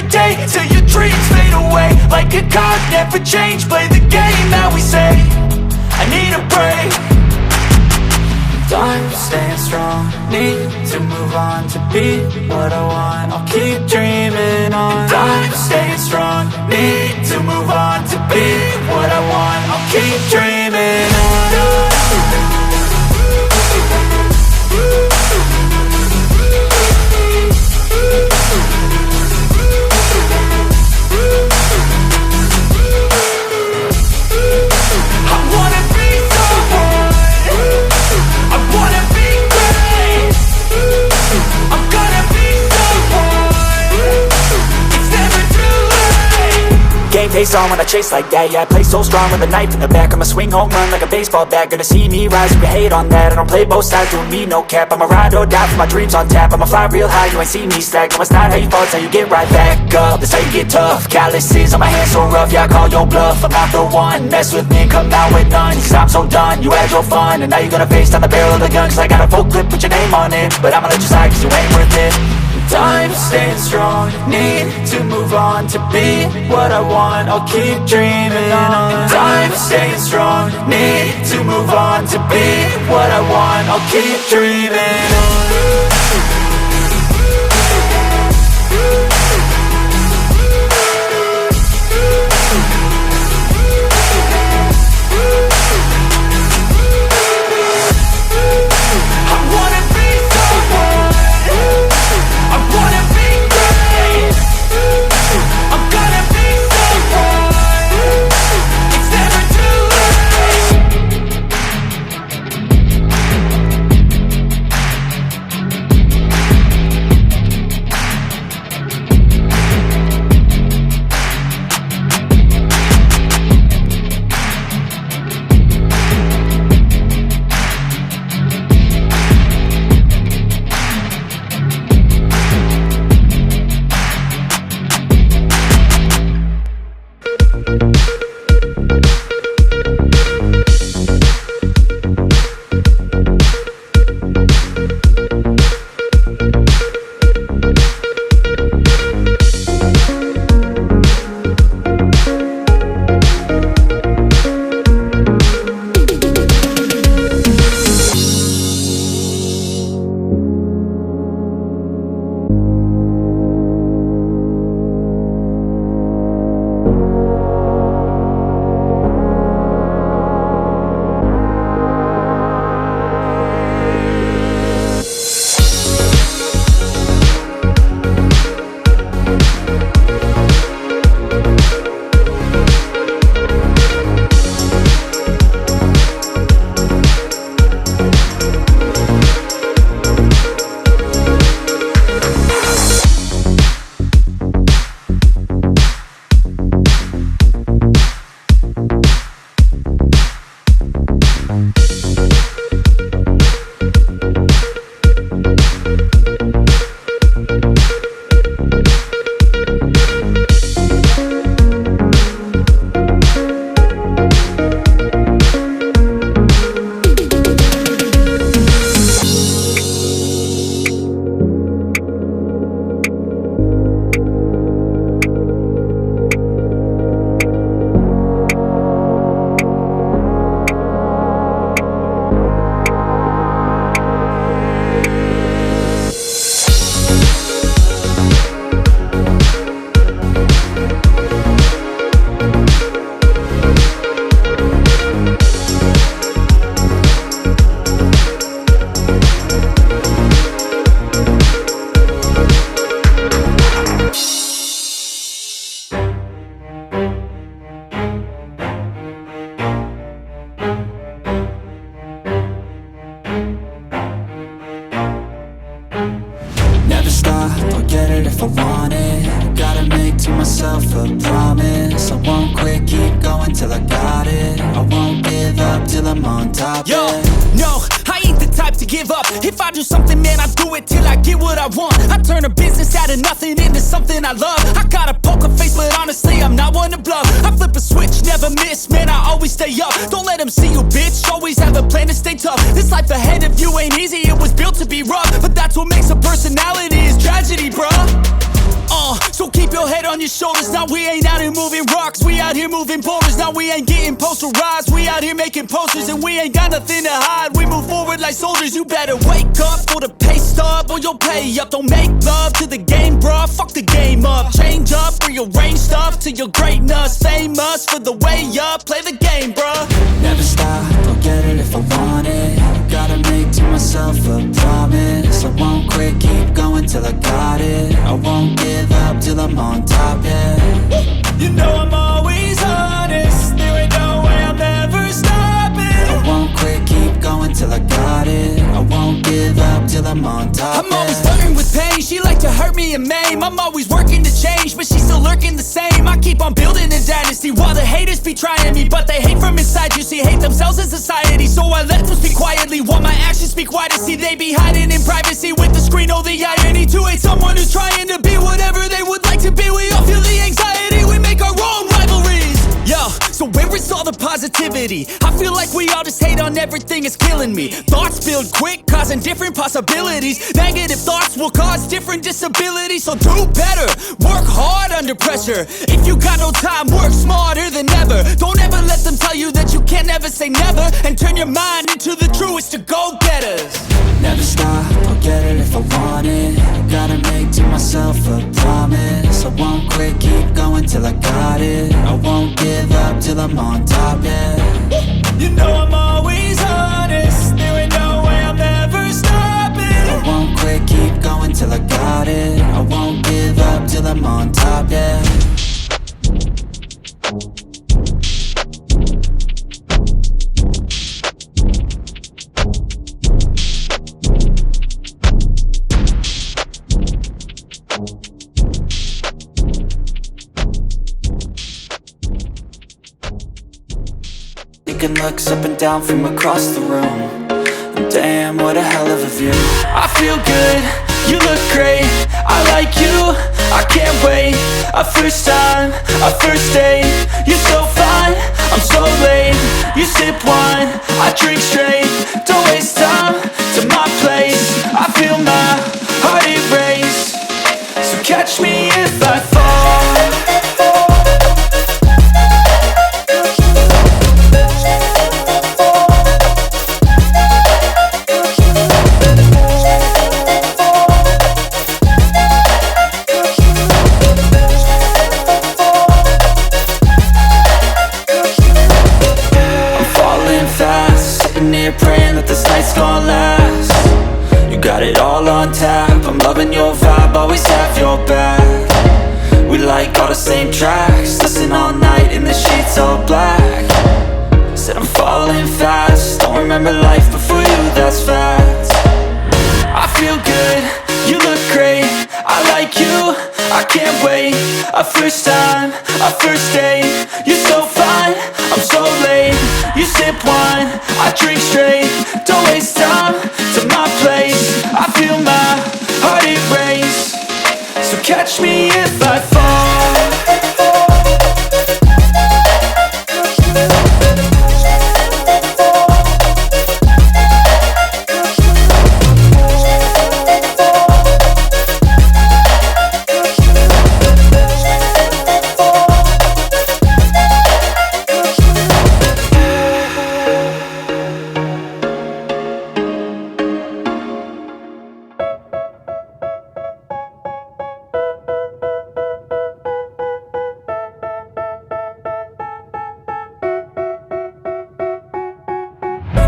day till your dreams fade away. Like a card, never change, play the game that we say. I need a break. I'm staying strong, need to move on to be what I want. I'll keep dreaming on. I'm staying strong, need to move on to be what I want. I'll keep dreaming on. Face on when I chase like that, yeah, I play so strong with a knife in the back. I'ma swing home run like a baseball bat. Gonna see me rise, you can hate on that. I don't play both sides, doing me no cap. I'ma ride or die for my dreams on tap. I'ma fly real high, you ain't see me slack. No, it's not how you fall, it's how you get right back up. That's how you get tough. Calluses on my hands so rough, yeah, I call your bluff. I'm not the one, mess with me, come out with none. Cause I'm so done, you had your fun. And now you're gonna face down the barrel of the gun. Cause I got a full clip with your name on it. But I'ma let you slide cause you ain't worth it. I'm staying strong, need to move on to be what I want. I'll keep dreaming on. I'm staying strong, need to move on to be what I want. I'll keep dreaming on. myself a promise. I won't quit, keep going till I got it. I won't give up till I'm on top. Yo, no, I ain't the type to give up. If I do something, man, I do it till I get what I want. I turn a business out of nothing into something I love. I got a poker face, but honestly, I'm not one to bluff. I flip a switch, never miss, man, I always stay up. Don't let them see you, bitch, always have a plan to stay tough. This life ahead of you ain't easy, it was built to be rough. But that's what makes a personality, is tragedy, bruh. So keep your head on your shoulders. Now we ain't out here moving rocks, we out here moving boulders. Now we ain't getting posterized, we out here making posters. And we ain't got nothing to hide, we move forward like soldiers. You better wake up for the pay stub or you'll pay up. Don't make love to the game, bruh, fuck the game up. Change up, rearrange stuff to your greatness. Famous for the way up, play the game, bruh. Never stop, I'll get it if I want it. Gotta make to myself a promise. I won't quit, keep going till I got it. I won't give up till I'm on top, yeah. You know I'm always honest, there ain't no way I'm ever stopping. I won't quit, keep going till I got it. I won't give up till I'm on top, I'm always flirting with pain, she like to hurt me and maim. I'm always working to change, but she's still lurking the same. I keep on building a dynasty while the haters be trying me. But they hate from inside, you see, hate themselves in society. So I let them speak quietly while my actions speak wider. See, they be hiding in privacy with the screen. Oh, the irony to hate someone who's trying to be whatever they would like to be. We all feel the anxiety, we make our own rivalries. Yo, so where is all the positivity? I feel like we all just hate on everything, it's killing me. Thoughts build quick, causing different possibilities. Negative thoughts will cause different disabilities. So do better, work hard under pressure. If you got no time, work smarter than ever. Don't ever let them tell you that you can't never say never. And turn your mind into the truest of go-getters. Never stop, I'll get it if I want it. Gotta make to myself a promise. I won't quit, keep going till I got it. I won't give up till I'm on top, yeah. You know I'm always honest, there ain't no way I'm ever stopping. I won't quit, keep going till I got it. I won't give up till I'm on top, yeah. Taking looks up and down from across the room. And damn, what a hell of a view. I feel good, you look great, I like you, I can't wait. A first time, a first date, you're so fine, I'm so late. You sip wine, I drink straight, don't waste time to my place. I feel my heart erase, so catch me if I fall. Praying that this night's gonna last. You got it all on tap, I'm loving your vibe, always have your back. We like all the same tracks, listen all night in the sheets all black. Said I'm falling fast, don't remember life before you, that's fact. I feel good, you look great, I like you, I can't wait. A first time, a first date, you're so fine, I'm so late. You sip wine, I drink straight, don't waste time to my place. I feel my heart erase, so catch me if I fall.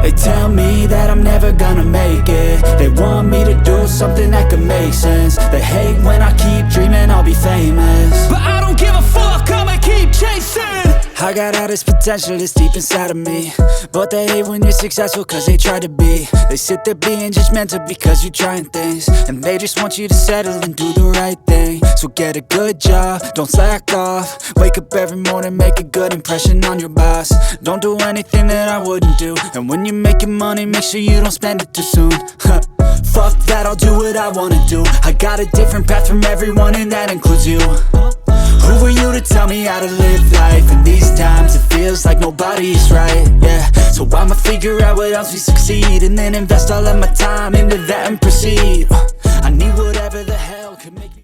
They tell me that I'm never gonna make it. They want me to do something that could make sense. They hate when I keep dreaming I'll be famous, but I don't give a fuck, I'ma keep chasing. I got all this potential that's deep inside of me, but they hate when you're successful cause they try to be. They sit there being judgmental because you're trying things, and they just want you to settle and do the right thing. So get a good job, don't slack off. Wake up every morning, make a good impression on your boss. Don't do anything that I wouldn't do, and when you're making money, make sure you don't spend it too soon. Fuck that, I'll do what I wanna do. I got a different path from everyone and that includes you. Who are you to tell me how to live life? In these times it feels like nobody's right, yeah. So I'ma figure out what else we succeed, and then invest all of my time into that and proceed. I need whatever the hell could make me